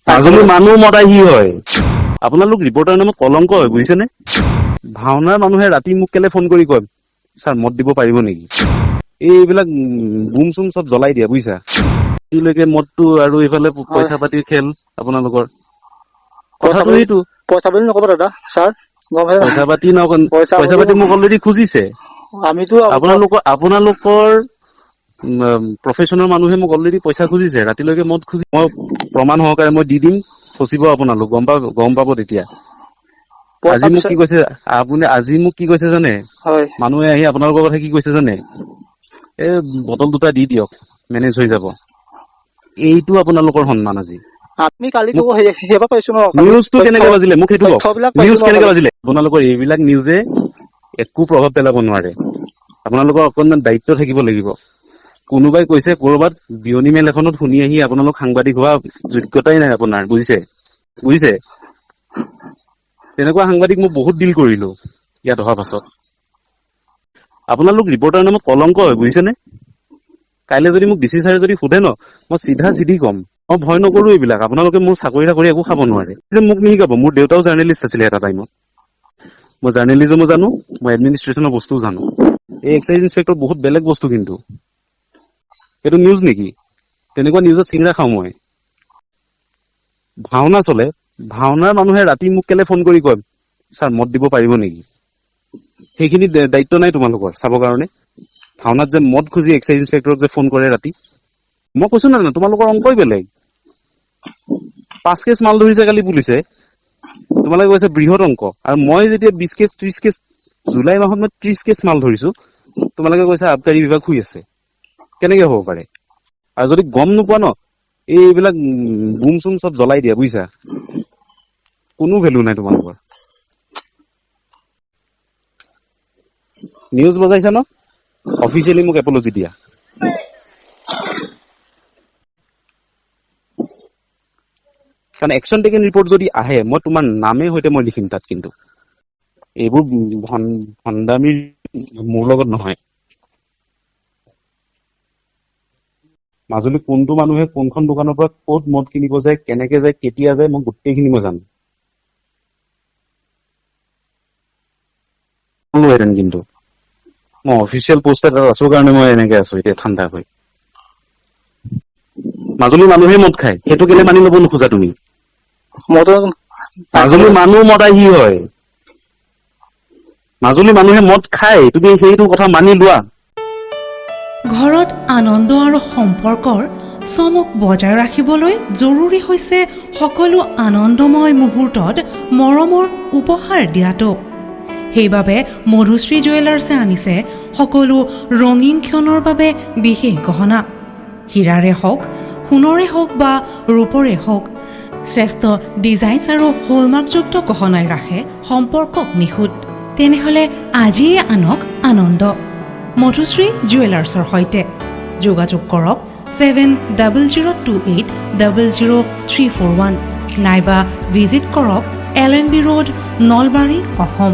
মাজুলীৰ মানুহ মতাই সি হয় আপোনালোক ৰিপৰ্টাৰ নামত কলংক হয় বুজিছেনে ভাওনাৰ মানুহে ৰাতি মোক কেলে ফোন কৰি কয় ছাৰ মদ দিব পাৰিব নেকি এইবিলাক বুম চুম চব জ্বলাই দিয়া বুজিছা এইলৈকে মদটো আৰু এইফালে পইচা পাতিৰ খেল আপোনালোকৰ কথাটো এইটো পইচা বুলি নকব দাদা ছাৰ পইচা পাতি মোক অলৰেডি খুজিছে আমিতো আপোনালোকৰ প্ৰফেচনেল মানুহে মোক অলৰেডি পইচা খুজিছে ৰাতিলৈকে মদ খুজি মই প্ৰমাণ সহকাৰে মই দি দিম ফচিব আপোনালোক গম পাব তেতিয়া আজি মোক কি কৈছে আজি মোক কি কৈছে জানে মানুহে আহি আপোনালোকৰ কথা কি কৈছে জানে এই বটল দুটা দি দিয়ক মেনেজ হৈ যাব এইটো আপোনালোকৰ সন্মান আজি আমি কালিতো হেবা পাইছো ন নিউজটো কেনেকে বাজিলে মোক সেইটো নিউজ কেনেকে বাজিলে আপোনালোকৰ এইবিলাক নিউজে একো প্ৰভাৱ পেলাব নোৱাৰে আপোনালোকৰ অকণমান দায়িত্ব থাকিব লাগিব কোনোবাই কৈছে কৰবাত বিয়নি মেল এখনত শুনি আহি আপোনালোক সাংবাদিক হোৱা যোগ্যতাই নাই আপোনাৰ বুজিছে তেনেকুৱা সাংবাদিক মই বহুত ডিল কৰিলো ইয়াত অহাৰ পাছত আপোনালোক ৰিপৰ্টাৰ নামত কলংক হয় বুজিছেনে কাইলৈ যদি মোক ডিচি ছাৰে যদি সোধে ন মই চিধি কম মই ভয় নকৰো এইবিলাক আপোনালোকে মোৰ চাকৰি একো খাব নোৱাৰে যে মোক নিশিকাব মোৰ দেউতাও জাৰ্নেলিষ্ট আছিলে এটা টাইমত মই জাৰ্নেলিজমো জানো মই এডমিনিষ্ট্ৰেশ্যনৰ বস্তুও জানো এই এক্সাইজ ইন্সপেক্টৰ বহুত বেলেগ বস্তু কিন্তু এইটো নিউজ নেকি তেনেকুৱা নিউজত চিংৰা খাওঁ মই ভাওনা চলে ভাওনাৰ মানুহে ৰাতি মোক কেলে ফোন কৰি কয় ছাৰ মদ দিব পাৰিব নেকি সেইখিনি দায়িত্ব নাই তোমালোকৰ চাবৰ কাৰণে ভাওনাত যে মদ খুজি এক্সাইজ ইন্সপেক্টৰক যে ফোন কৰে ৰাতি মই কৈছো না তোমালোকৰ অংকই বেলেগ 5 কেছ মাল ধৰিছে কালি পুলিচে তোমালোকে কৈছে বৃহৎ অংক আৰু মই যেতিয়া 20 কেছ 30 কেছ জুলাই মাহত মই 30 কেছ মাল ধৰিছো তোমালোকে কৈছে আবকাৰী বিভাগ শুই আছে কেনেকে হ'ব পাৰে আৰু যদি গম নোপোৱা ন এইবিলাক বুম চুম চব জ্বলাই দিয়া বুজিছা কোনো ভেলু নাই তোমালোকৰ নিউজ বজাইছা ন অফিচিয়েলি মোক এপলজি দিয়া কাৰণ একশ্যন টেকেন ৰিপৰ্ট যদি আহে মই তোমাৰ নামে সৈতে মই লিখিম তাত কিন্তু এইবোৰ ভণ্ডামি মোৰ লগত নহয় মাজুলী কোনটো মানুহে কোনখন দোকানৰ পৰা ক'ত মদ কিনিব যায় কেনেকে যায় কেতিয়া যায় মই গোটেইখিনি মই জানো কিন্তু মই অফিচিয়েল পোষ্ট এটাত আছো কাৰণে মই এনেকে আছো এতিয়া ঠাণ্ডা হৈ মাজুলী মানুহে মদ খায় সেইটো কেলে মানি ল'ব নোখোজা তুমি মাজুলী মানুহ মতাই সি হয় মাজুলী মানুহে মদ খায় তুমি সেইটো কথা মানি লোৱা ঘৰত আনন্দ আৰু সম্পৰ্কৰ চমক বজাই ৰাখিবলৈ জৰুৰী হৈছে সকলো আনন্দময় মুহূৰ্তত মৰমৰ উপহাৰ দিয়াটো সেইবাবে মধুশ্ৰী জুৱেলাৰ্ছে আনিছে সকলো ৰঙীন ক্ষণৰ বাবে বিশেষ গহনা হীৰাৰে হওক সোণৰে হওক বা ৰূপৰে হওক শ্ৰেষ্ঠ ডিজাইনছ আৰু হলমাৰ্কযুক্ত গহনাই ৰাখে সম্পৰ্কক নিখুঁত তেনেহ'লে আজিয়ে আনক আনন্দ মধুশ্ৰী জুৱেলাৰ্ছৰ সৈতে যোগাযোগ কৰক 7002800341 নাইবা ভিজিট কৰক LNB ৰোড নলবাৰী অসম